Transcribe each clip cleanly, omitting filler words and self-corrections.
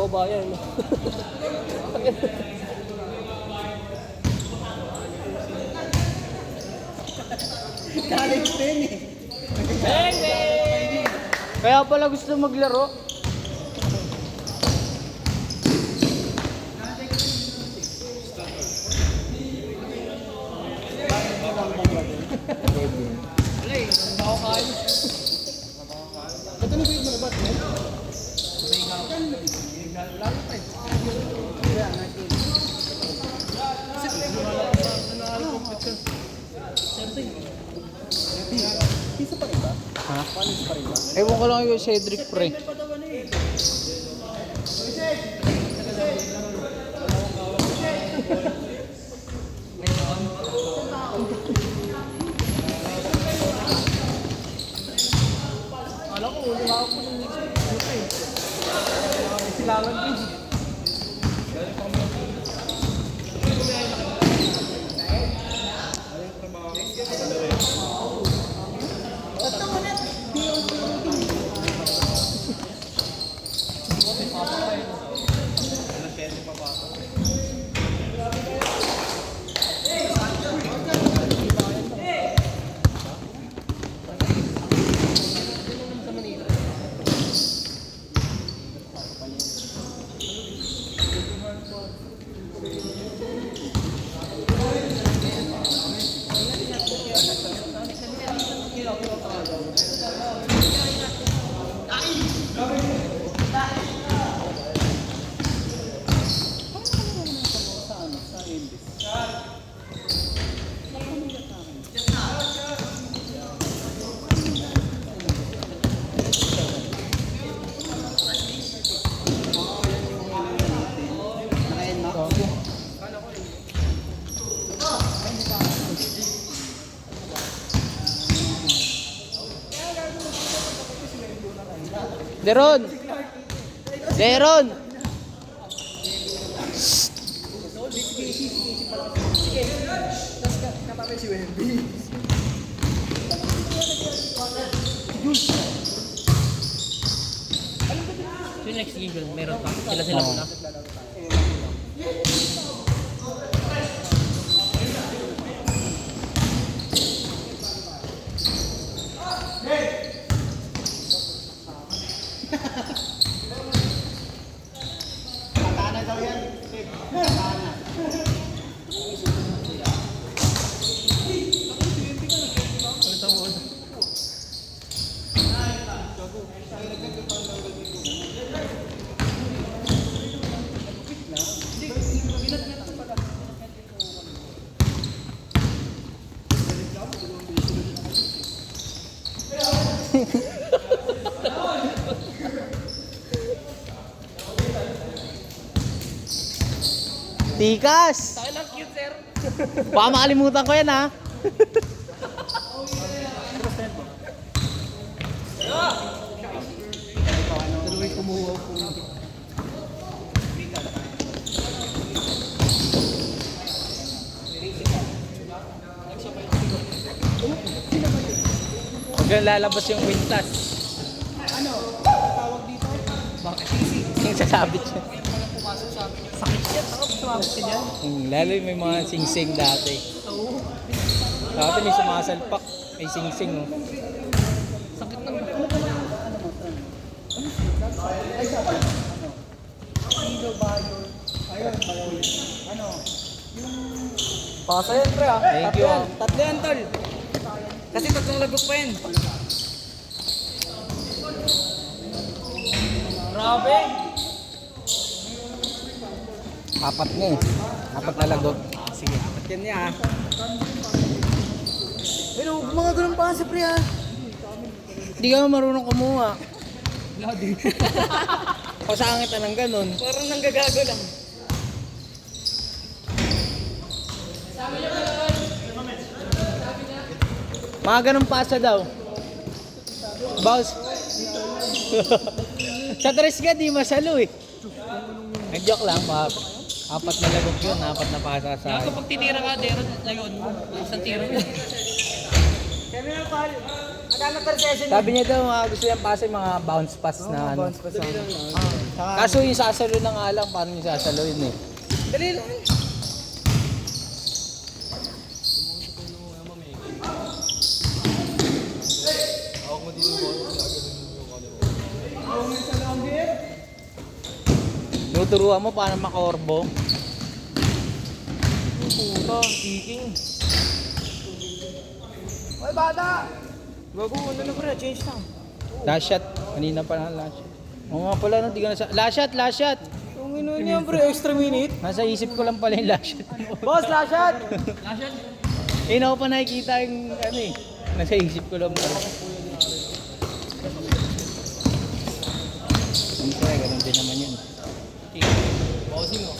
O bayan. College din eh. Kaya pala gusto maglaro. Wala eh, nakakain. Ba't ano ba yung malabat eh? Lalo pa eh. Kaya, natin. Pisa pa rin ba? Ha? Panis pa rin ba? Ewan ko lang yung Cedric pre. Alam ko, wala ako ng puto eh. Silangan din. Deron! Deron! Kapapay si Wendy. So next eagle, meron pa. Sila muna. Matana daw yan. Matana. Tikas! Tayo lang cute, sir. Baka makalimutan ko yan ha. Dalaway kumuha ko. Hanggang lalabas yung wintas. Ano? Tawag dito? Bakit? Yung sasabit siya. Pumasok sa amin yung sakit yan. Ako, sumabot ka dyan. Lalo yung may mga sing-sing dati. Oo. Dati may sumasalpak. May sing-sing oh. Sakit ng Ay, sabi. Ano? Sino ba yun? Ayun, ayun. Ano? Pasa yan pre ah. Thank you ah. Tatlo yan, tol. Kasi tatlong lagok pa yan. Grabe. Apat na eh. Apat na lagog. Sige, apat yan niya. Pero mga ganun pa kasi pre ah. Hindi ka marunong kumuha. Lodi. Pasangit na ng ganun. Parang nanggagago lang. Mga ganun pasa daw. Boss. Sa tres ka di masalo eh. Nag-joke lang pa. Apat na lagok yun, apat na pasa sa Kaya kapag tinira ka, Deron, layon mo. Isang tiro yun. Kaya na pal. Magkano per session? Sabi niya daw gusto niyang pasa yung mga bounce pass na ano. Bounce pa sa Saka, Kaso yung sasalo na nga lang, paano yung sasalo yun eh. Dali lang. Nuturuan mo paano makorbo. puta, iking. Oy, bata! Bago, ano na pre, change na. Last shot. Kanina pa na last shot. Oo nga pala, no, di ka na sa... Last shot, last shot! Ang ino niya pre, extra minute. Nasa isip ko lang pala yung last shot. Boss, last shot! Eh, na ko pa nakikita yung ano eh. Nasa isip ko lang pala. Siyempre, ganun din naman yun. Bossing mo.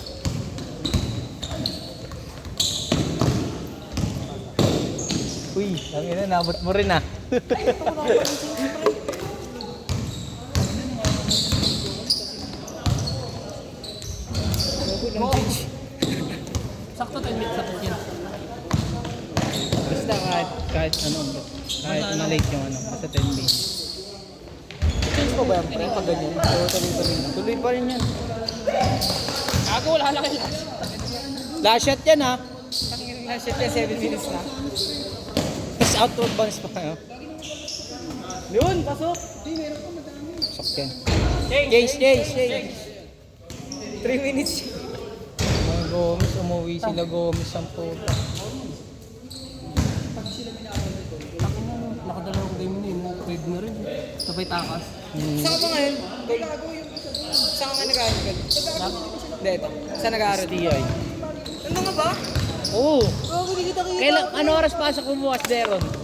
Uy, ang ina, nabot mo rin ah. Sakto 10 minutes sa yan. Basta kahit ano, kahit na-late yung ano, basta 10 minutes. Change pa ba yan pre, pag ganyan? O, tuloy-tuloy na. Tuloy pa rin yan. Ako wala lang kayo. Last shot yan ha. Last shot yan, 7 minutes na. Tapos out to bounce pa kayo. Yun, pasok! Sakyan. Change. 3 minutes. Mga Gomez, umuwi sila Gomez ang puta. Nakadalawang game na yun. Trade na rin. Sabay takas. Saan ka ba ngayon? Saan ka nga nag-aaral? Hindi, ito. Saan nag-aaral? TI. Ano nga ba? Oo. Oo, kita-kita. Kailan, ano oras pasok mo bukas, Deron?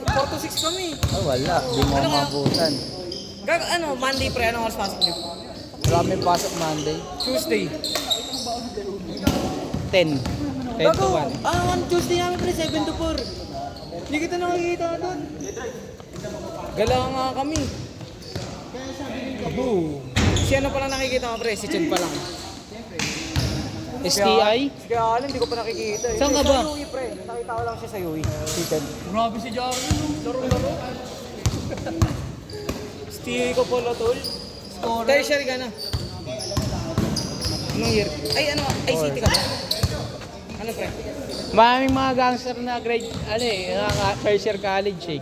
4 to 6 kami. Oh, wala. Di mo Ano nga? mabutan. Monday pre, anong oras pasok niyo? Wala may pasok Monday. Tuesday. 10. 10 to 1. On Tuesday namin pre, 7 to 4. Hindi kita nakikita doon. Gala nga kami. Si ano pala nakikita mo pre, si Chen pa lang. STI? Si Alan, hindi ko pa nakikita. Saan ka ba? Sa UI pre, nakita ko lang siya sa UI. Si Chen. Grabe si Jarvin. Laro-laro. Stay ko pala tol. Tertiary ka na. Anong year? Ay ano, ICT ka ba? Ano pre? Maraming mga gangster na grade, ano eh, first year college eh.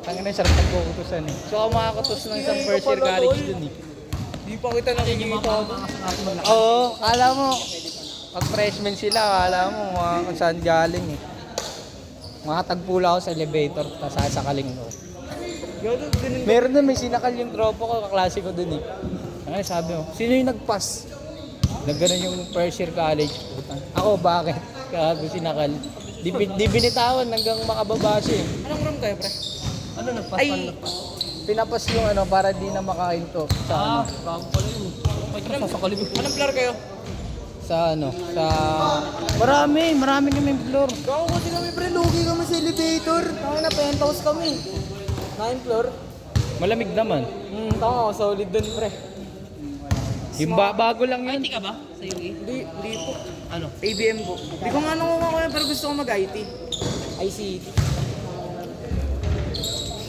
Tangina na sarap nagkukutusan eh. So ako makakutos ng isang first year college dun eh. Di pa kita nakikita. Oo, kala mo, pag freshman sila, kala mo mga kung saan galing eh. Makatagpo lang ako sa elevator, tapos sasakaling ko. Gano'n, ganun. Meron na may sinakal yung tropa ko, kaklase ko dun eh. Ay, sabi mo, sino yung nag-pass? Nagganon yung first year college. Puta. Ako, bakit? Kago sinakal. Di binitawan hanggang makababa siya eh. Anong room kayo pre? Ano nagpas? Ay, Pinapas yung ano, para di na makahinto. Sa ano, Bago pala yun. May sasakalib. anong floor kayo? sa ano, sa... Marami kaming floor. Gawa kasi kami pre, lugi kami sa elevator. Tama na, penthouse kami. 9th floor. Malamig naman. Tama, solid dun pre. Yung bago lang yun. Hindi ka ba? Sa UE? Hindi po. Ano? ABM po. Hindi ko nga nakuha ko yan, pero gusto ko mag-IT. ICT.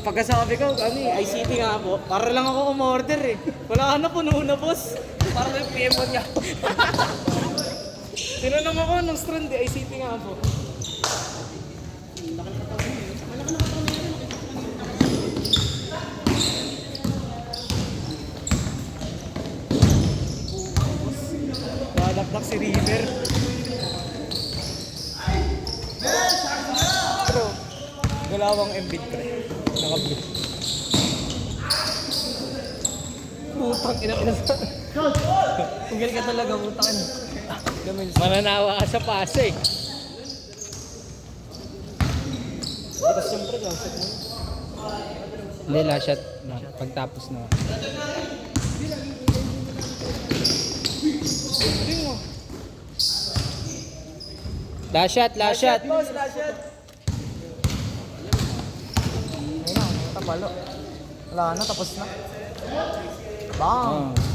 Pagkasabi ko, ICT nga po. Para lang ako umorder eh. Wala ka na, puno na boss. Parang may PM niya. Tinanong ako ng strand eh, ICT nga po. Lalakdak si River. Pero, galawang Embiid pre. Nakabit. Putang ina. Kung galing ka talaga, putang ina. Mananawa ka sa pase. Tapos siyempre, gasot mo. Hindi, last shot na. Pagtapos na. Last shot. Boss, last shot. Ayun na, tapalo. Wala na, tapos na. Bang! Oh.